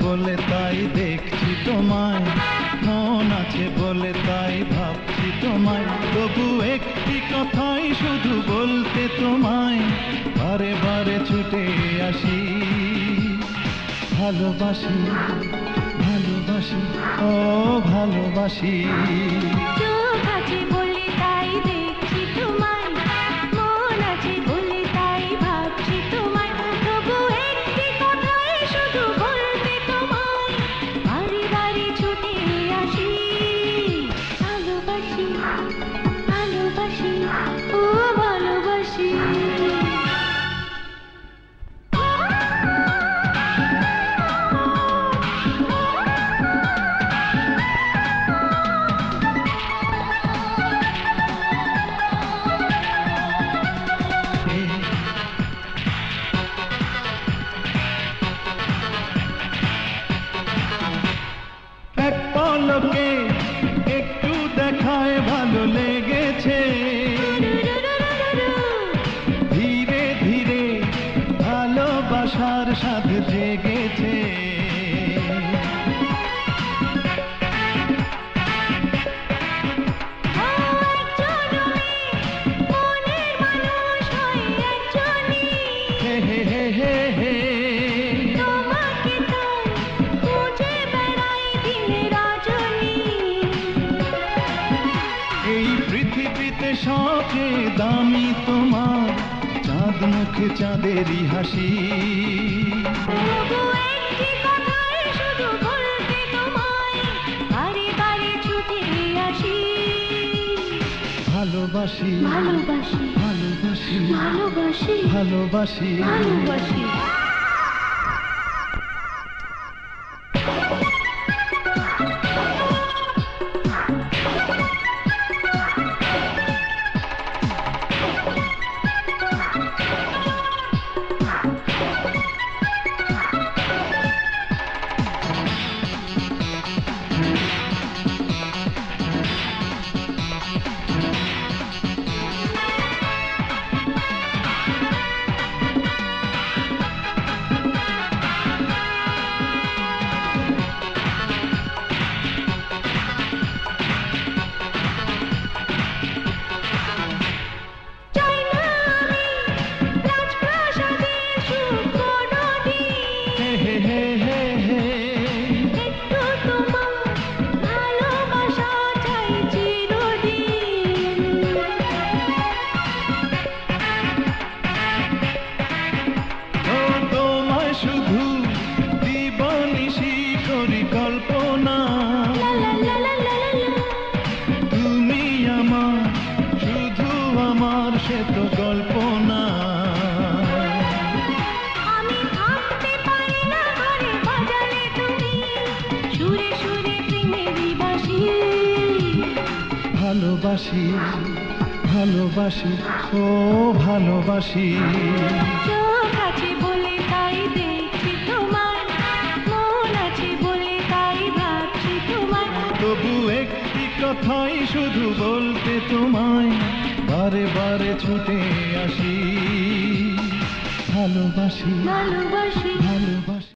বলে তাই দেখছি তোমায়, মন আছে বলে তাই ভাবছি তোমায়। তবু একটি কথাই শুধু বলতে তোমায়, বারে বারে ছুটে আসি। ভালোবাসি ভালোবাসি ও ভালোবাসি। চোখ আছে বলে তাই দেখছি তোমায়, মন আছে বলে তাই ভাবছি তোমায়। তবু একটি কথাই শুধু বলতে তোমায়, বারে বারে ছুটে আসি। ভালোবাসি ভালোবাসি ও ভালোবাসি। এক পলকে একটু দেখায় ভালো লেগেছে, ধীরে ধীরে ভালোবাসার স্বাদ জেগেছে। হে হে হে হে হে তোমাকে তাই খুঁজে বেড়াই দিনে রজনী। এই পৃথিবীতে সবচেয়ে দামি তোমার চাঁদ মুখে চাঁদেরই হাসি। তবু একটি কথাই শুধু বলতে তোমায়, বারে বারে ছুটে আসি। ভালোবাসি ভালোবাসি ভালোবাসি ভালোবাসি ভালোবাসি। ভালোবাসি। চাই না আমি রাজপ্রাসাদের সুখ কোনদিন, হে হে হে হে হে একটু তোমার ভালোবাসা চাই চিরদিন। ও তোমায় শুধু দিবানিশি করি কল্পনা। লা লা লা লা লা লা। তুমি আমার শুধু আমার সে তো গল্প না। আমি থাকতে পারি না ঘরে বাজারে তুমি, সুরে সুরে প্রেমেরই বাঁশি। ভালোবাসি ভালোবাসি ও ভালোবাসি। চোখ আছে বলে তাই দেখছি তোমায়, মন আছে বলে তাই ভাবছি তোমায়। তবু একটি কথাই শুধু বলতে তোমায়, বারে বারে ছুটে আসি। ভালোবাসি ভালোবাসি ভালোবাসি।